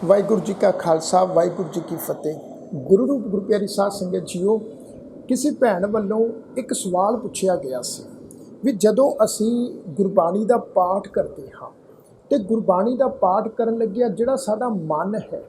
वाहिगुरू जी का खालसा वाहिगुरू जी की फतेह। गुरु रूप गुरु प्यारी साध संगत जीओ, किसी भैन वालों एक सवाल पूछा गया सी भी जदों असी गुरबाणी का पाठ करते हाँ तो गुरबाणी का पाठ करन लग्या जिहड़ा साडा मन है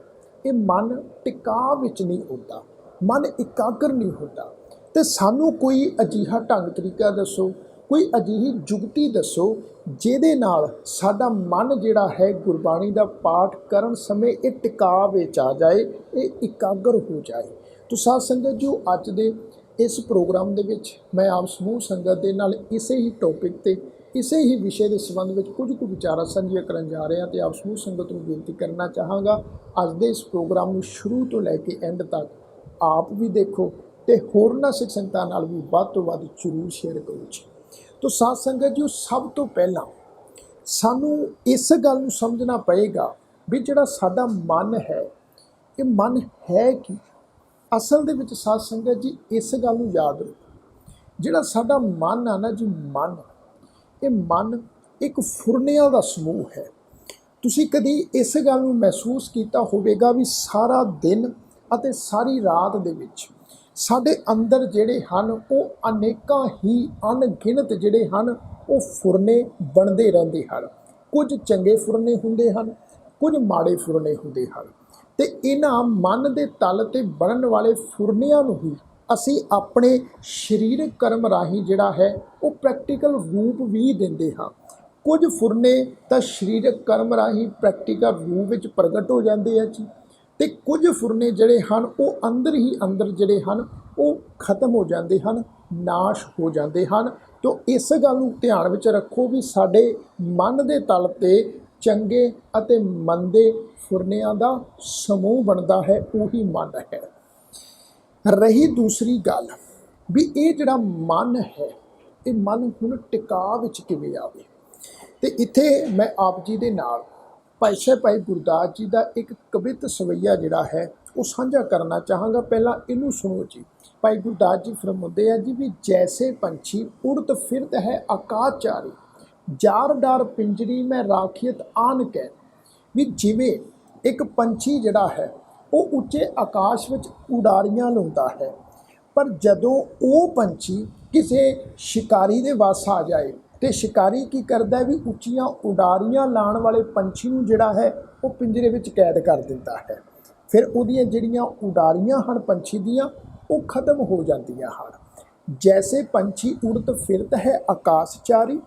ये मन टिका विच नहीं होता, मन एकाग्र नहीं होता। तो सानू कोई अजिहा ढंग तरीका दसो, कोई अजिही जुगती दसो जिहदे नाल साडा मन जिहड़ा है गुरबाणी का पाठ करन समय ये टिका विच आ जाए, ये एकाग्र हो जाए। तो साध संगत जो अज दे इस प्रोग्राम दे विच मैं आप समूह संगत दे नाल इसे ही टॉपिक ते इसे ही विषय के संबंध में कुछ विचार साझिया करन जा रहे हैं। तो आप समूह संगत को बेनती करना चाहांगा अज दे इस प्रोग्राम को शुरू तो लैके एंड तक आप भी देखो तो होरना सिख संगतां नाल भी वध तो वध जरूर शेयर करो जी। तो साध संगत जी सब तो पहला सानू इस गल नूं समझना पएगा भी जिहड़ा साडा मन है ये मन है कि असल दे विच साध संगत जी इस गल नूं याद रखो, जिहड़ा साडा मन आ ना जी मन एक फुरनियां दा समूह है। तुसीं कदी इस गल नूं महसूस कीता होवेगा भी सारा दिन अते सारी रात दे विच साडे अंदर जिहड़े हन वो अनेकां ही अनगिनत जिहड़े हन वो फुरने बनते रहंदे हन। कुछ चंगे फुरने हुंदे हन, कुछ माड़े फुरने हुंदे हन। ते इन्हां मन दे तल ते बनन वाले फुरनियां नूं ही असी अपने शरीरक कर्म राही जिहड़ा है वो प्रैक्टिकल रूप भी दिंदे हाँ। कुछ फुरने तो शरीरक कर्म राही प्रैक्टिकल रूप विच प्रगट हो जाते हैं जी, ते कुछ फुरने जिहड़े हन वो अंदर ही अंदर जिहड़े हन वो खत्म हो जाते हैं, नाश हो जाते हैं। तो इस गल नूं ध्यान विच रखो भी साडे मन दे तल ते चंगे अते मंदे फुरनियां दा समूह बनता है, वही मन है। रही दूसरी गल भी ये जिहड़ा मन है ये मन हुण टिका विच किवें आवे। ते इत्थे मैं आप जी दे नाल भाई साहब भाई गुरदास जी का एक कवित सवैया जिहड़ा है वो साझा करना चाहांगा। पहला इनू सुनो जी। भाई गुरदास जी फरमाते हैं जी भी जैसे पंछी उड़त फिरत है आकाशचारी, जार डार पिंजरी में राखियत आन कै। भी जिवें एक पंछी जिहड़ा है वो उच्चे आकाश विच उडारियां लाउंदा है, पर जदों वो पंछी किसी शिकारी दे वस आ जाए तो शिकारी की करता है भी उच्चियां उडारियां लाण वाले पंछी नूं जिहड़ा है वो पिंजरे विच कैद कर दिंदा है। फिर उहदियां जिहड़ियां उडारियां हन पंछी दियां वो खत्म हो जांदियां हन। जैसे पंछी उड़त फिरत है आकाशचारी,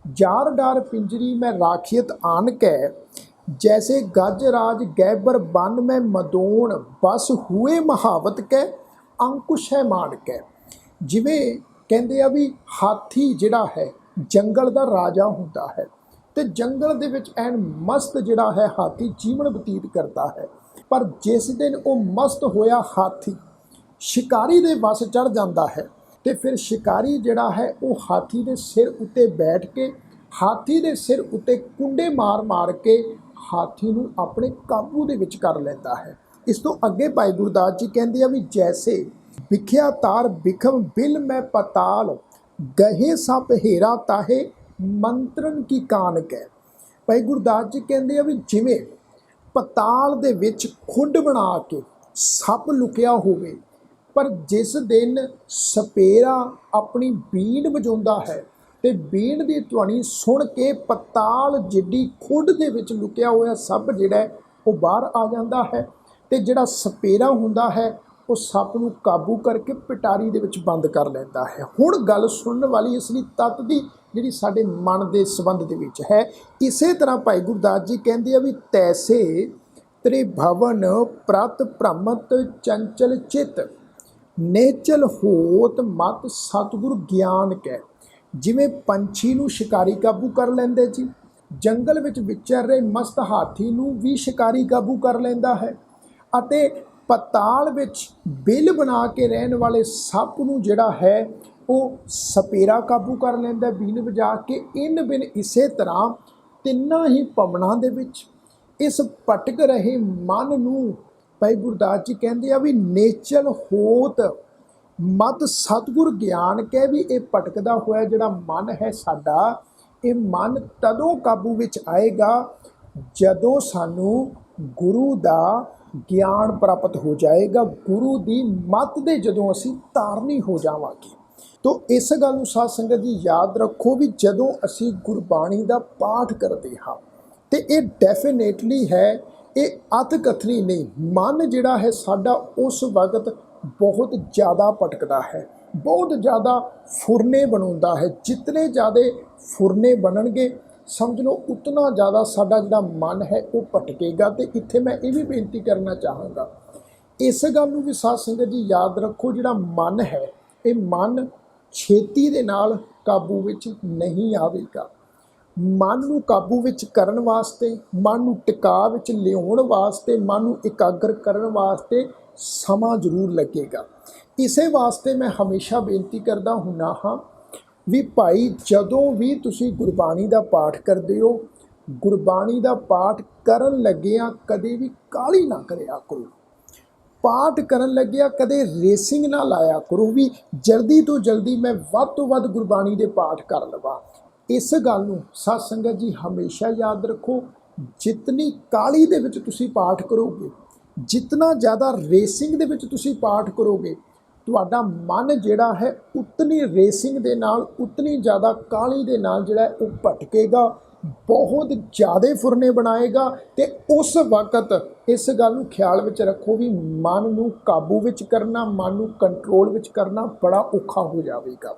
जार डार पिंजरी में राखियत आन कै। जैसे गज राज गैबर बन में मदोण, बस हुए महावत कै अंकुश है मान कै। जिवें कहंदे आ भी हाथी जिहड़ा है जंगल का राजा हुंदा है तो जंगल दे विच ऐन मस्त जिहड़ा है हाथी जीवन बतीत करता है, पर जिस दिन वो मस्त होया हाथी शिकारी दे वस चढ़ जाता है तो फिर शिकारी जिहड़ा है वो हाथी दे सिर उत्ते बैठ के हाथी दे सिर उत्ते कुंडे मार मार के हाथी नूं अपने काबू दे विच कर लैंदा है। इस तो अगे भाई गुरदास जी कहंदे आ भी जैसे बिख्या तार बिखम बिल में पताल, गहे सप हेरा ताहे मंत्रन की कान कै। भाई गुरदास जी कहंदे आ भी जिवें पताल दे विच खुड बना के सप लुकिया होवे, पर जिस दिन सपेरा अपनी बीन वजाउंदा है तो बीन की ध्वनि सुन के पताल जिड्डी खुड दे विच लुकिया होया सप जिहड़ा है वो बाहर आ जाता है, तो जिहड़ा सपेरा हुंदा है वो सप नूं काबू करके पिटारी दे विच बंद कर लैंदा है। हुण गल सुनने वाली इसलिए तत्त दी जिहड़ी साडे मन दे संबंध दे विच है। इसे तरह भाई गुरदास जी कहंदे आ भी तैसे त्रिभवन प्रत भ्रमत चंचल चित, नेचल होत मत सतगुर ज्ञान कै। जिवें पंछी नूं शिकारी काबू कर लैंदे जी, जंगल विच विचर रहे मस्त हाथी नूं भी शिकारी काबू कर लैंदा है, अते पताल विच बिल बना के रहन वाले सप नूं जिहड़ा है वो सपेरा काबू कर लैंदा बीन वजा के। इन बिन इसे तरह तिन्नां ही भवनां दे विच इस भटक रहे मन नूं भाई गुरदास जी कहंदे आ भी नेचल होत मत सतगुर ज्ञान कै। भी ये भटकदा होया जिहड़ा मन है साडा, ये मन तदों काबू विच आएगा जदों सानू ਗੁਰੂ ਦਾ ਗਿਆਨ ਪ੍ਰਾਪਤ ਹੋ ਜਾਏਗਾ, ਗੁਰੂ ਦੀ ਮੱਤ ਦੇ ਜਦੋਂ ਅਸੀਂ ਧਾਰਨੀ ਹੋ ਜਾਵਾਂਗੇ। ਤੋ ਇਸ ਗੱਲ ਨੂੰ ਸਾਧ ਸੰਗਤ ਜੀ ਯਾਦ ਰੱਖੋ ਵੀ ਜਦੋਂ ਅਸੀਂ ਗੁਰਬਾਣੀ ਦਾ ਪਾਠ ਕਰਦੇ ਹਾਂ ਤੇ ਇਹ ਡੈਫੀਨੇਟਲੀ ਹੈ, ਇਹ ਅਤ ਕਥਨੀ ਨਹੀਂ। ਮਨ ਜਿਹੜਾ ਹੈ ਸਾਡਾ ਉਸ ਵਕਤ ਬਹੁਤ ਜ਼ਿਆਦਾ ਭਟਕਦਾ ਹੈ, ਬਹੁਤ ਜ਼ਿਆਦਾ ਫੁਰਨੇ ਬਣਾਉਂਦਾ ਹੈ। ਜਿਤਨੇ ਜ਼ਿਆਦਾ ਫੁਰਨੇ ਬਣਨਗੇ ਸਮਝ ਲਓ ਉਤਨਾ ਜ਼ਿਆਦਾ ਸਾਡਾ ਜਿਹੜਾ ਮਨ ਹੈ ਉਹ ਭਟਕੇਗਾ। ਤੇ ਇੱਥੇ ਮੈਂ ਇਹ ਵੀ ਬੇਨਤੀ ਕਰਨਾ ਚਾਹਾਂਗਾ, ਇਸ ਗੱਲ ਨੂੰ ਵੀ ਸਾਧ ਸੰਗਤ ਜੀ ਯਾਦ ਰੱਖੋ, ਜਿਹੜਾ ਮਨ ਹੈ ਇਹ ਮਨ ਛੇਤੀ ਦੇ ਨਾਲ ਕਾਬੂ ਵਿੱਚ ਨਹੀਂ ਆਵੇਗਾ। ਮਨ ਨੂੰ ਕਾਬੂ ਵਿੱਚ ਕਰਨ ਵਾਸਤੇ, ਮਨ ਨੂੰ ਟਿਕਾ ਵਿੱਚ ਲਿਆਉਣ ਵਾਸਤੇ, ਮਨ ਨੂੰ ਇਕਾਗਰ ਕਰਨ ਵਾਸਤੇ ਸਮਾਂ ਜ਼ਰੂਰ ਲੱਗੇਗਾ। ਇਸੇ ਵਾਸਤੇ ਮੈਂ ਹਮੇਸ਼ਾ ਬੇਨਤੀ ਕਰਦਾ ਹੁੰਦਾ ਹਾਂ ਵੀ ਭਾਈ ਜਦੋਂ ਵੀ ਤੁਸੀਂ ਗੁਰਬਾਣੀ ਦਾ ਪਾਠ ਕਰਦੇ ਹੋ, ਗੁਰਬਾਣੀ ਦਾ ਪਾਠ ਕਰਨ ਲੱਗਿਆਂ ਕਦੇ ਵੀ ਕਾਹਲੀ ਨਾ ਕਰਿਆ ਕਰੋ। ਪਾਠ ਕਰਨ ਲੱਗਿਆ ਕਦੇ ਰੇਸਿੰਗ ਨਾ ਲਾਇਆ ਕਰੋ ਵੀ ਜਲਦੀ ਤੋਂ ਜਲਦੀ ਮੈਂ ਵੱਧ ਤੋਂ ਵੱਧ ਗੁਰਬਾਣੀ ਦੇ ਪਾਠ ਕਰ ਲਵਾਂ। ਇਸ ਗੱਲ ਨੂੰ ਸਾਧ ਸੰਗਤ ਜੀ ਹਮੇਸ਼ਾ ਯਾਦ ਰੱਖੋ, ਜਿਤਨੀ ਕਾਹਲੀ ਦੇ ਵਿੱਚ ਤੁਸੀਂ ਪਾਠ ਕਰੋਗੇ, ਜਿਤਨਾ ਜ਼ਿਆਦਾ ਰੇਸਿੰਗ ਦੇ ਵਿੱਚ ਤੁਸੀਂ ਪਾਠ ਕਰੋਗੇ, ਤੁਹਾਡਾ ਮਨ ਜਿਹੜਾ ਹੈ ਉਤਨੀ ਰੇਸਿੰਗ ਦੇ ਨਾਲ, ਉਤਨੀ ਜ਼ਿਆਦਾ ਕਾਹਲੀ ਦੇ ਨਾਲ ਜਿਹੜਾ ਉਹ ਭਟਕੇਗਾ, ਬਹੁਤ ਜ਼ਿਆਦਾ ਫੁਰਨੇ ਬਣਾਏਗਾ। ਤੇ ਉਸ ਵਕਤ ਇਸ ਗੱਲ ਨੂੰ ਖਿਆਲ ਵਿੱਚ ਰੱਖੋ ਵੀ ਮਨ ਨੂੰ ਕਾਬੂ ਵਿੱਚ ਕਰਨਾ, ਮਨ ਨੂੰ ਕੰਟਰੋਲ ਵਿੱਚ ਕਰਨਾ ਬੜਾ ਔਖਾ ਹੋ ਜਾਵੇਗਾ।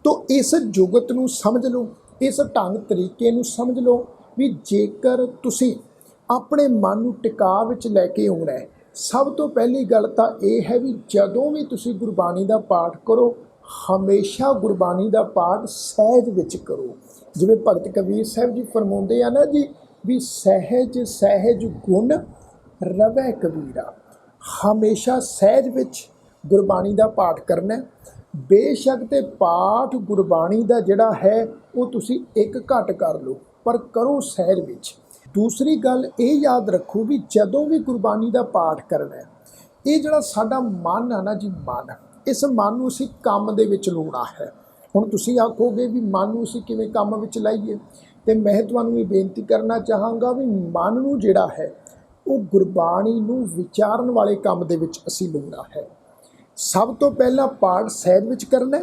ਤੋ ਇਸ ਜੁਗਤ ਨੂੰ ਸਮਝ ਲਓ, ਇਸ ਢੰਗ ਤਰੀਕੇ ਨੂੰ ਸਮਝ ਲਓ ਵੀ ਜੇਕਰ ਤੁਸੀਂ ਆਪਣੇ ਮਨ ਨੂੰ ਟਿਕਾ ਵਿੱਚ ਲੈ ਕੇ ਆਉਣਾ ਹੈ, ਸਭ ਤੋਂ ਪਹਿਲੀ ਗੱਲ ਤਾਂ ਇਹ ਹੈ ਵੀ ਜਦੋਂ ਵੀ ਤੁਸੀਂ ਗੁਰਬਾਣੀ ਦਾ ਪਾਠ ਕਰੋ, ਹਮੇਸ਼ਾ ਗੁਰਬਾਣੀ ਦਾ ਪਾਠ ਸਹਿਜ ਵਿੱਚ ਕਰੋ। ਜਿਵੇਂ ਭਗਤ ਕਬੀਰ ਸਾਹਿਬ ਜੀ ਫਰਮਾਉਂਦੇ ਆ ਨਾ ਜੀ ਵੀ ਸਹਿਜ ਸਹਿਜ ਗੁਣ ਰਵੈ ਕਬੀਰਾ। ਹਮੇਸ਼ਾ ਸਹਿਜ ਵਿੱਚ ਗੁਰਬਾਣੀ ਦਾ ਪਾਠ ਕਰਨਾ। ਬੇਸ਼ੱਕ ਤੇ ਪਾਠ ਗੁਰਬਾਣੀ ਦਾ ਜਿਹੜਾ ਹੈ ਉਹ ਤੁਸੀਂ ਇੱਕ ਘੱਟ ਕਰ ਲਓ, ਪਰ ਕਰੋ ਸਹਿਜ ਵਿੱਚ। ਦੂਸਰੀ ਗੱਲ ਇਹ ਯਾਦ ਰੱਖੋ ਵੀ ਜਦੋਂ ਵੀ ਗੁਰਬਾਣੀ ਦਾ ਪਾਠ ਕਰਨਾ, ਇਹ ਜਿਹੜਾ ਸਾਡਾ ਮਨ ਆ ਨਾ ਜੀ, ਮਨ, ਇਸ ਮਨ ਨੂੰ ਅਸੀਂ ਕੰਮ ਦੇ ਵਿੱਚ ਲਾਉਣਾ ਹੈ। ਹੁਣ ਤੁਸੀਂ ਆਖੋਗੇ ਵੀ ਮਨ ਨੂੰ ਅਸੀਂ ਕਿਵੇਂ ਕੰਮ ਵਿੱਚ ਲਾਈਏ, ਤੇ ਮੈਂ ਤੁਹਾਨੂੰ ਇਹ ਬੇਨਤੀ ਕਰਨਾ ਚਾਹਾਂਗਾ ਵੀ ਮਨ ਨੂੰ ਜਿਹੜਾ ਹੈ ਉਹ ਗੁਰਬਾਣੀ ਨੂੰ ਵਿਚਾਰਨ ਵਾਲੇ ਕੰਮ ਦੇ ਵਿੱਚ ਅਸੀਂ ਲਾਉਣਾ ਹੈ। ਸਭ ਤੋਂ ਪਹਿਲਾਂ ਪਾਠ ਸਹਿਜ ਵਿੱਚ ਕਰਨਾ।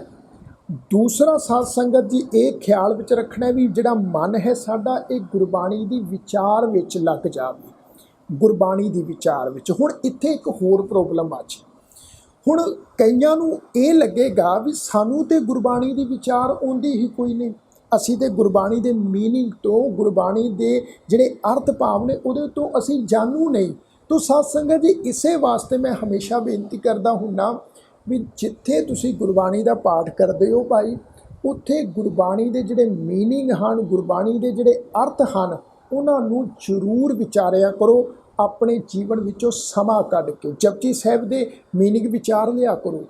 ਦੂਸਰਾ ਸਾਧ ਸੰਗਤ ਜੀ ਇਹ ਖਿਆਲ ਵਿੱਚ ਰੱਖਣਾ ਵੀ ਜਿਹੜਾ ਮਨ ਹੈ ਸਾਡਾ ਇਹ ਗੁਰਬਾਣੀ ਦੀ ਵਿਚਾਰ ਵਿੱਚ ਲੱਗ ਜਾਵੇ, ਗੁਰਬਾਣੀ ਦੀ ਵਿਚਾਰ ਵਿੱਚ। ਹੁਣ ਇੱਥੇ ਇੱਕ ਹੋਰ ਪ੍ਰੋਬਲਮ ਆ ਜੀ, ਹੁਣ ਕਈਆਂ ਨੂੰ ਇਹ ਲੱਗੇਗਾ ਵੀ ਸਾਨੂੰ ਤੇ ਗੁਰਬਾਣੀ ਦੀ ਵਿਚਾਰ ਆਉਂਦੀ ਹੀ ਕੋਈ ਨਹੀਂ, ਅਸੀਂ ਤੇ ਗੁਰਬਾਣੀ ਦੇ ਮੀਨਿੰਗ ਤੋਂ, ਗੁਰਬਾਣੀ ਦੇ ਜਿਹੜੇ ਅਰਥ ਭਾਵ ਨੇ ਉਹਦੇ ਤੋਂ ਅਸੀਂ ਜਾਣੂ ਨਹੀਂ। ਤੋ ਸਾਧ ਸੰਗਤ ਜੀ ਇਸੇ ਵਾਸਤੇ ਮੈਂ ਹਮੇਸ਼ਾ ਬੇਨਤੀ ਕਰਦਾ ਹੁੰਦਾ ਵੀ ਜਿੱਥੇ ਤੁਸੀਂ ਗੁਰਬਾਣੀ ਦਾ ਪਾਠ ਕਰਦੇ ਹੋ ਭਾਈ, ਉੱਥੇ ਗੁਰਬਾਣੀ ਦੇ ਜਿਹੜੇ ਮੀਨਿੰਗ ਹਨ, ਗੁਰਬਾਣੀ ਦੇ ਜਿਹੜੇ ਅਰਥ ਹਨ, ਉਹਨਾਂ ਨੂੰ ਜ਼ਰੂਰ ਵਿਚਾਰਿਆ ਕਰੋ। ਆਪਣੇ ਜੀਵਨ ਵਿੱਚੋਂ ਸਮਾਂ ਕੱਢ ਕੇ ਜਪਜੀ ਸਾਹਿਬ ਦੇ ਮੀਨਿੰਗ ਵਿਚਾਰ ਲਿਆ ਕਰੋ।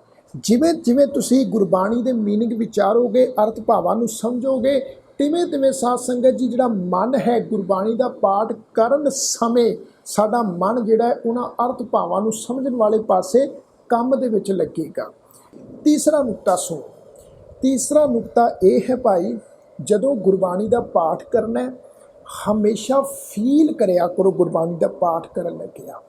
ਜਿਵੇਂ ਜਿਵੇਂ ਤੁਸੀਂ ਗੁਰਬਾਣੀ ਦੇ ਮੀਨਿੰਗ ਵਿਚਾਰੋਗੇ, ਅਰਥ ਭਾਵਾਂ ਨੂੰ ਸਮਝੋਗੇ, ਤਿਵੇਂ ਤਿਵੇਂ ਸਾਧ ਸੰਗਤ ਜੀ ਜਿਹੜਾ ਮਨ ਹੈ ਗੁਰਬਾਣੀ ਦਾ ਪਾਠ ਕਰਨ ਸਮੇਂ ਸਾਡਾ ਮਨ ਜਿਹੜਾ ਹੈ ਉਹਨਾਂ ਅਰਥ ਭਾਵਾਂ ਨੂੰ ਸਮਝਣ ਵਾਲੇ ਪਾਸੇ ਕੰਮ ਦੇ ਵਿੱਚ ਲੱਗੇਗਾ। ਤੀਸਰਾ ਨੁਕਤਾ ਸੁਣੋ। ਤੀਸਰਾ ਨੁਕਤਾ ਇਹ ਹੈ ਭਾਈ, ਜਦੋਂ ਗੁਰਬਾਣੀ ਦਾ ਪਾਠ ਕਰਨਾ ਹਮੇਸ਼ਾ ਫੀਲ ਕਰਿਆ ਕਰੋ। ਗੁਰਬਾਣੀ ਦਾ ਪਾਠ ਕਰਨ ਲੱਗਿਆ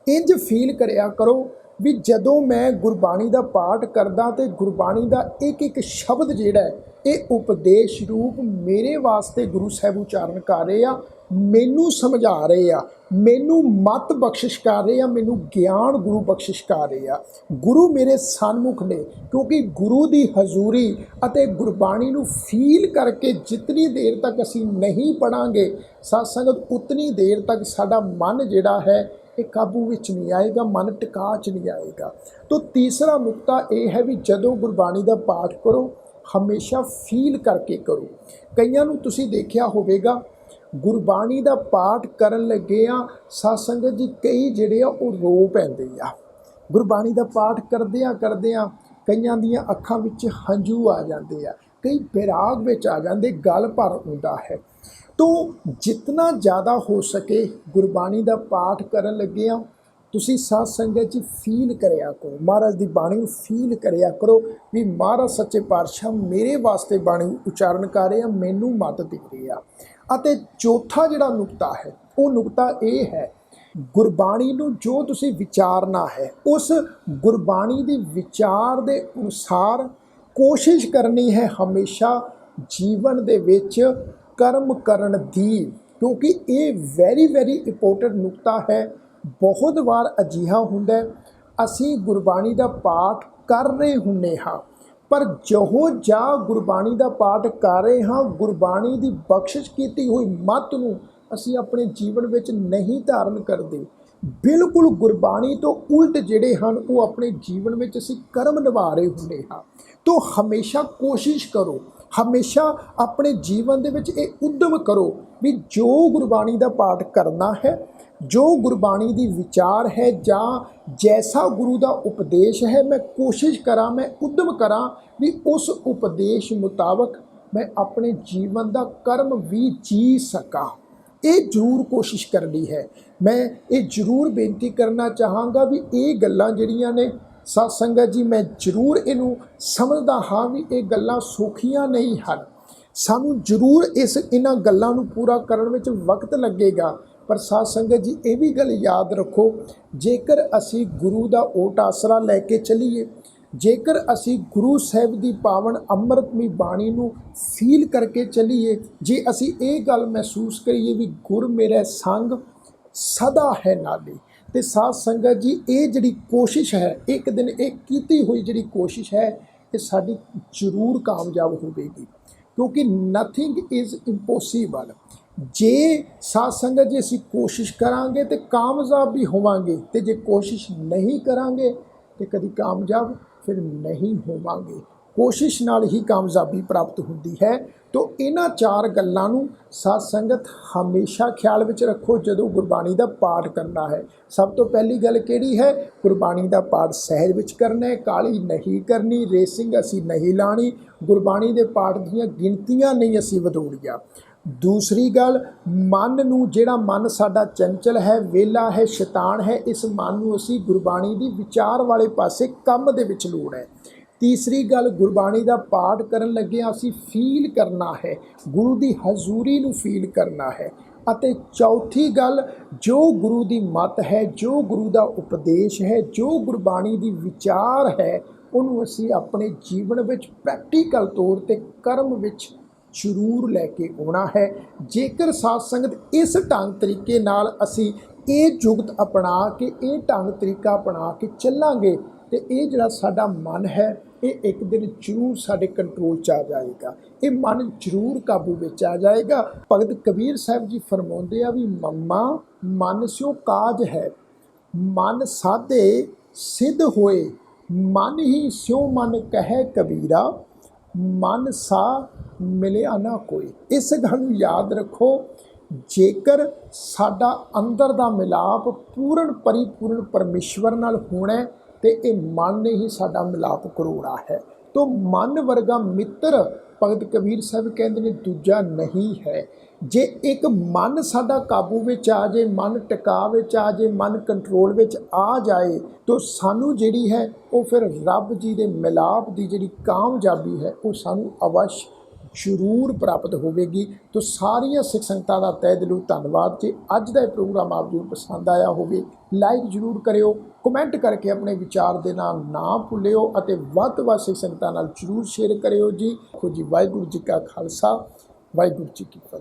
ਇੰਜ ਫੀਲ ਕਰਿਆ ਕਰੋ ਵੀ ਜਦੋਂ ਮੈਂ ਗੁਰਬਾਣੀ ਦਾ ਪਾਠ ਕਰਦਾ ਤੇ ਗੁਰਬਾਣੀ ਦਾ ਇੱਕ ਇੱਕ ਸ਼ਬਦ ਜਿਹੜਾ ਇਹ ਉਪਦੇਸ਼ ਰੂਪ ਮੇਰੇ ਵਾਸਤੇ ਗੁਰੂ ਸਾਹਿਬ ਉਚਾਰਨ ਕਰ ਰਹੇ ਆ, ਮੈਨੂੰ ਸਮਝਾ ਰਹੇ ਆ, ਮੈਨੂੰ ਮਤ ਬਖਸ਼ਿਸ਼ ਕਰ ਰਹੇ ਆ, ਮੈਨੂੰ ਗਿਆਨ ਗੁਰੂ ਬਖਸ਼ਿਸ਼ ਕਰ ਰਹੇ ਆ। ਗੁਰੂ ਮੇਰੇ ਸਨਮੁਖ ਨੇ, ਕਿਉਂਕਿ ਗੁਰੂ ਦੀ ਹਜ਼ੂਰੀ ਅਤੇ ਗੁਰਬਾਣੀ ਨੂੰ ਫੀਲ ਕਰਕੇ ਜਿਤਨੀ ਦੇਰ ਤੱਕ ਅਸੀਂ ਨਹੀਂ ਪੜਾਂਗੇ ਸਾਧ ਸੰਗਤ, ਉਤਨੀ ਦੇਰ ਤੱਕ ਸਾਡਾ ਮਨ ਜਿਹੜਾ ਹੈ ਇਹ ਕਾਬੂ ਵਿੱਚ ਨਹੀਂ ਆਏਗਾ, ਮਨ ਟਿਕਾ 'ਚ ਨਹੀਂ ਆਏਗਾ। ਤੋ ਤੀਸਰਾ ਨੁਕਤਾ ਇਹ ਹੈ ਵੀ ਜਦੋਂ ਗੁਰਬਾਣੀ ਦਾ ਪਾਠ ਕਰੋ ਹਮੇਸ਼ਾ ਫੀਲ ਕਰਕੇ ਕਰੋ। ਕਈਆਂ ਨੂੰ ਤੁਸੀਂ ਦੇਖਿਆ ਹੋਵੇਗਾ ਗੁਰਬਾਣੀ ਦਾ ਪਾਠ ਕਰਨ ਲੱਗੇ ਆ ਸਾਧ ਸੰਗਤ ਜੀ, ਕਈ ਜਿਹੜੇ ਆ ਉਹ ਰੋ ਪੈਂਦੇ ਆ। ਗੁਰਬਾਣੀ ਦਾ ਪਾਠ ਕਰਦਿਆਂ ਕਈਆਂ ਦੀਆਂ ਅੱਖਾਂ ਵਿੱਚ ਹੰਝੂ ਆ ਜਾਂਦੇ ਆ, ਕਈ ਵਿਰਾਗ ਵਿੱਚ ਆ ਜਾਂਦੇ, ਗਲ ਭਰ ਆਉਂਦਾ ਹੈ। ਤੋ ਜਿਤਨਾ ਜ਼ਿਆਦਾ ਹੋ ਸਕੇ ਗੁਰਬਾਣੀ ਦਾ ਪਾਠ ਕਰਨ ਲੱਗੇ ਆ ਤੁਸੀਂ ਸਾਧ ਸੰਗਤ ਜੀ ਫੀਲ ਕਰਿਆ ਕਰੋ, ਮਹਾਰਾਜ ਦੀ ਬਾਣੀ ਨੂੰ ਫੀਲ ਕਰਿਆ ਕਰੋ ਵੀ ਮਹਾਰਾਜ ਸੱਚੇ ਪਾਤਸ਼ਾਹ ਮੇਰੇ ਵਾਸਤੇ ਬਾਣੀ ਉਚਾਰਨ ਕਰ ਰਹੇ ਆ, ਮੈਨੂੰ ਮੱਤ ਦੇ ਰਹੇ ਆ। ਅਤੇ ਚੌਥਾ ਜਿਹੜਾ ਨੁਕਤਾ ਹੈ ਉਹ ਨੁਕਤਾ ਇਹ ਹੈ ਗੁਰਬਾਣੀ ਨੂੰ ਜੋ ਤੁਸੀਂ ਵਿਚਾਰਨਾ ਹੈ, ਉਸ ਗੁਰਬਾਣੀ ਦੀ ਵਿਚਾਰ ਦੇ ਅਨੁਸਾਰ ਕੋਸ਼ਿਸ਼ ਕਰਨੀ ਹੈ ਹਮੇਸ਼ਾ ਜੀਵਨ ਦੇ ਵਿੱਚ ਕਰਮ ਕਰਨ ਦੀ, ਕਿਉਂਕਿ ਇਹ ਵੈਰੀ ਇੰਪੋਰਟੈਂਟ ਨੁਕਤਾ ਹੈ। ਬਹੁਤ ਵਾਰ ਅਜਿਹਾ ਹੁੰਦਾ ਹੈ, ਅਸੀਂ ਗੁਰਬਾਣੀ ਦਾ ਪਾਠ ਕਰ ਰਹੇ ਹੁੰਦੇ ਹਾਂ, ਪਰ ਜਿਹੋ ਜਿਹਾ ਗੁਰਬਾਣੀ ਦਾ ਪਾਠ ਕਰ ਰਹੇ ਹਾਂ, ਗੁਰਬਾਣੀ ਦੀ ਬਖਸ਼ਿਸ਼ ਕੀਤੀ ਹੋਈ ਮੱਤ ਨੂੰ ਅਸੀਂ ਆਪਣੇ ਜੀਵਨ ਵਿੱਚ ਨਹੀਂ ਧਾਰਨ ਕਰਦੇ। ਬਿਲਕੁਲ ਗੁਰਬਾਣੀ ਤੋਂ ਉਲਟ ਜਿਹੜੇ ਹਨ ਉਹ ਆਪਣੇ ਜੀਵਨ ਵਿੱਚ ਅਸੀਂ ਕਰਮ ਨਿਭਾ ਰਹੇ ਹੁੰਦੇ ਹਾਂ। ਤੋ ਹਮੇਸ਼ਾ ਕੋਸ਼ਿਸ਼ ਕਰੋ, ਹਮੇਸ਼ਾ ਆਪਣੇ ਜੀਵਨ ਦੇ ਵਿੱਚ ਇਹ ਉਦਮ ਕਰੋ ਵੀ ਜੋ ਗੁਰਬਾਣੀ ਦਾ ਪਾਠ ਕਰਨਾ ਹੈ, ਜੋ ਗੁਰਬਾਣੀ ਦੀ ਵਿਚਾਰ ਹੈ, ਜਾਂ ਜੈਸਾ ਗੁਰੂ ਦਾ ਉਪਦੇਸ਼ ਹੈ, ਮੈਂ ਕੋਸ਼ਿਸ਼ ਕਰਾਂ, ਮੈਂ ਉਦਮ ਕਰਾਂ ਵੀ ਉਸ ਉਪਦੇਸ਼ ਮੁਤਾਬਕ ਮੈਂ ਆਪਣੇ ਜੀਵਨ ਦਾ ਕਰਮ ਵੀ ਜੀ ਸਕਾਂ। ਇਹ ਜ਼ਰੂਰ ਕੋਸ਼ਿਸ਼ ਕਰਨੀ ਹੈ। ਮੈਂ ਇਹ ਜ਼ਰੂਰ ਬੇਨਤੀ ਕਰਨਾ ਚਾਹਾਂਗਾ ਵੀ ਇਹ ਗੱਲਾਂ ਜਿਹੜੀਆਂ ਨੇ ਸਤ ਸੰਗਤ ਜੀ, ਮੈਂ ਜ਼ਰੂਰ ਇਹਨੂੰ ਸਮਝਦਾ ਹਾਂ ਵੀ ਇਹ ਗੱਲਾਂ ਸੌਖੀਆਂ ਨਹੀਂ ਹਨ। ਸਾਨੂੰ ਜ਼ਰੂਰ ਇਹਨਾਂ ਗੱਲਾਂ ਨੂੰ ਪੂਰਾ ਕਰਨ ਵਿੱਚ ਵਕਤ ਲੱਗੇਗਾ, ਪਰ ਸਾਧ ਸੰਗਤ ਜੀ ਇਹ ਵੀ ਗੱਲ ਯਾਦ ਰੱਖੋ, ਜੇਕਰ ਅਸੀਂ ਗੁਰੂ ਦਾ ਓਟ ਆਸਰਾ ਲੈ ਕੇ ਚੱਲੀਏ, ਜੇਕਰ ਅਸੀਂ ਗੁਰੂ ਸਾਹਿਬ ਦੀ ਪਾਵਨ ਅੰਮ੍ਰਿਤਮਈ ਬਾਣੀ ਨੂੰ ਫੀਲ ਕਰਕੇ ਚੱਲੀਏ, ਜੇ ਅਸੀਂ ਇਹ ਗੱਲ ਮਹਿਸੂਸ ਕਰੀਏ ਵੀ ਗੁਰ ਮੇਰੇ ਸੰਗ ਸਦਾ ਹੈ ਨਾਲੇ, ਤੇ ਸਾਧ ਸੰਗਤ ਜੀ ਇਹ ਜਿਹੜੀ ਕੋਸ਼ਿਸ਼ ਹੈ, ਇੱਕ ਦਿਨ ਇਹ ਕੀਤੀ ਹੋਈ ਜਿਹੜੀ ਕੋਸ਼ਿਸ਼ ਹੈ, ਇਹ ਸਾਡੀ ਜ਼ਰੂਰ ਕਾਮਯਾਬ ਹੋਵੇਗੀ, ਕਿਉਂਕਿ ਨਥਿੰਗ ਇਜ਼ ਇੰਪੋਸੀਬਲ। ਜੇ ਸਾਧ ਸੰਗਤ ਜੀ ਅਸੀਂ ਕੋਸ਼ਿਸ਼ ਕਰਾਂਗੇ ਤੇ ਕਾਮਯਾਬ ਵੀ ਹੋਵਾਂਗੇ, ਤੇ ਜੇ ਕੋਸ਼ਿਸ਼ ਨਹੀਂ ਕਰਾਂਗੇ ਤੇ ਕਦੀ ਕਾਮਯਾਬ ਫਿਰ ਨਹੀਂ ਹੋਵਾਂਗੇ। ਕੋਸ਼ਿਸ਼ ਨਾਲ ਹੀ ਕਾਮਯਾਬੀ ਪ੍ਰਾਪਤ ਹੁੰਦੀ ਹੈ। ਤੋ ਇਹਨਾਂ ਚਾਰ ਗੱਲਾਂ ਨੂੰ ਸਾਧ ਸੰਗਤ ਹਮੇਸ਼ਾ ਖਿਆਲ ਵਿੱਚ ਰੱਖੋ ਜਦੋਂ ਗੁਰਬਾਣੀ ਦਾ ਪਾਠ ਕਰਨਾ ਹੈ। ਸਭ ਤੋਂ ਪਹਿਲੀ ਗੱਲ ਕਿਹੜੀ ਹੈ? ਗੁਰਬਾਣੀ ਦਾ ਪਾਠ ਸਹਿਜ ਵਿੱਚ ਕਰਨਾ ਹੈ, ਕਾਹਲੀ ਨਹੀਂ ਕਰਨੀ, ਰੇਸਿੰਗ ਅਸੀਂ ਨਹੀਂ ਲਾਣੀ, ਗੁਰਬਾਣੀ ਦੇ ਪਾਠ ਦੀਆਂ ਗਿਣਤੀਆਂ ਨਹੀਂ ਅਸੀਂ ਵਧਾਉਣੀਆਂ। ਦੂਸਰੀ ਗੱਲ, ਮਨ ਨੂੰ, ਜਿਹੜਾ ਮਨ ਸਾਡਾ ਚੰਚਲ ਹੈ, ਵਿਹਲਾ ਹੈ, ਸ਼ੈਤਾਨ ਹੈ, ਇਸ ਮਨ ਨੂੰ ਅਸੀਂ ਗੁਰਬਾਣੀ ਦੀ ਵਿਚਾਰ ਵਾਲੇ ਪਾਸੇ ਕੰਮ ਦੇ ਵਿੱਚ ਲੋੜ ਹੈ। ਤੀਸਰੀ ਗੱਲ, ਗੁਰਬਾਣੀ ਦਾ ਪਾਠ ਕਰਨ ਲੱਗਿਆਂ ਅਸੀਂ ਫੀਲ ਕਰਨਾ ਹੈ, ਗੁਰੂ ਦੀ ਹਜ਼ੂਰੀ ਨੂੰ ਫੀਲ ਕਰਨਾ ਹੈ। ਅਤੇ ਚੌਥੀ ਗੱਲ, ਜੋ ਗੁਰੂ ਦੀ ਮੱਤ ਹੈ, ਜੋ ਗੁਰੂ ਦਾ ਉਪਦੇਸ਼ ਹੈ, ਜੋ ਗੁਰਬਾਣੀ ਦੀ ਵਿਚਾਰ ਹੈ, ਉਹਨੂੰ ਅਸੀਂ ਆਪਣੇ ਜੀਵਨ ਵਿੱਚ ਪ੍ਰੈਕਟੀਕਲ ਤੌਰ 'ਤੇ ਕਰਮ ਵਿੱਚ ਜ਼ਰੂਰ ਲੈ ਕੇ ਆਉਣਾ ਹੈ। ਜੇਕਰ ਸਾਧ ਸੰਗਤ ਇਸ ਢੰਗ ਤਰੀਕੇ ਨਾਲ ਅਸੀਂ ਇਹ ਜੁਗਤ ਅਪਣਾ ਕੇ, ਇਹ ਢੰਗ ਤਰੀਕਾ ਅਪਣਾ ਕੇ ਚੱਲਾਂਗੇ, ਤੇ ਇਹ ਜਿਹੜਾ ਸਾਡਾ ਮਨ ਹੈ ਇਹ ਇੱਕ ਦਿਨ ਜ਼ਰੂਰ ਸਾਡੇ ਕੰਟਰੋਲ 'ਚ ਆ ਜਾਏਗਾ, ਇਹ ਮਨ ਜ਼ਰੂਰ ਕਾਬੂ ਵਿੱਚ ਆ ਜਾਏਗਾ। ਭਗਤ ਕਬੀਰ ਸਾਹਿਬ ਜੀ ਫਰਮਾਉਂਦੇ ਆ ਵੀ ਮੰਮਾ ਮਨ ਸਿਓ ਕਾਜ ਹੈ, ਮਨ ਸਾਧੇ ਸਿੱਧ ਹੋਏ, ਮਨ ਹੀ ਸਿਓ ਮਨ ਕਹੈ ਕਬੀਰਾ, ਮਨ ਸਾ ਮਿਲਿਆ ਨਾ ਕੋਈ। ਇਸ ਗੱਲ ਨੂੰ ਯਾਦ ਰੱਖੋ, ਜੇਕਰ ਸਾਡਾ ਅੰਦਰ ਦਾ ਮਿਲਾਪ ਪੂਰਨ ਪਰਿਪੂਰਨ ਪਰਮੇਸ਼ਵਰ ਨਾਲ ਹੋਣਾ ਤੇ ਇਹ ਮਨ ਨੇ ਹੀ ਸਾਡਾ ਮਿਲਾਪ ਕਰਵਾਉਣਾ ਹੈ। ਤੋ ਮਨ ਵਰਗਾ ਮਿੱਤਰ ਭਗਤ ਕਬੀਰ ਸਾਹਿਬ ਕਹਿੰਦੇ ਨੇ ਦੂਜਾ ਨਹੀਂ ਹੈ। ਜੇ ਇੱਕ ਮਨ ਸਾਡਾ ਕਾਬੂ ਵਿੱਚ ਆ ਜਾਏ, ਮਨ ਟਿਕਾ ਵਿੱਚ ਆ ਜਾਏ, ਮਨ ਕੰਟਰੋਲ ਵਿੱਚ ਆ ਜਾਏ, ਤਾਂ ਸਾਨੂੰ ਜਿਹੜੀ ਹੈ ਉਹ ਫਿਰ ਰੱਬ ਜੀ ਦੇ ਮਿਲਾਪ ਦੀ ਜਿਹੜੀ ਕਾਮਯਾਬੀ ਹੈ ਉਹ ਸਾਨੂੰ ਅਵਸ਼ ਜ਼ਰੂਰ ਪ੍ਰਾਪਤ ਹੋਵੇਗੀ। ਤੋ ਸਾਰੀਆਂ ਸਿੱਖ ਸੰਗਤਾਂ ਦਾ ਤਹਿ ਦਿਲੋਂ ਧੰਨਵਾਦ। ਜੇ ਅੱਜ ਦਾ ਇਹ ਪ੍ਰੋਗਰਾਮ ਆਪ ਜੀ ਨੂੰ ਪਸੰਦ ਆਇਆ ਹੋਵੇ, ਲਾਈਕ ਜ਼ਰੂਰ ਕਰਿਓ, ਕਮੈਂਟ ਕਰਕੇ ਆਪਣੇ ਵਿਚਾਰ ਦੇ ਨਾਲ ਨਾ ਭੁੱਲਿਓ, ਅਤੇ ਵੱਧ ਤੋਂ ਵੱਧ ਸਿੱਖ ਸੰਗਤਾਂ ਨਾਲ ਜ਼ਰੂਰ ਸ਼ੇਅਰ ਕਰਿਓ ਜੀ। ਵਾਹਿਗੁਰੂ ਜੀ ਕਾ ਖਾਲਸਾ, ਵਾਹਿਗੁਰੂ ਜੀ ਕੀ ਫਤਿਹ।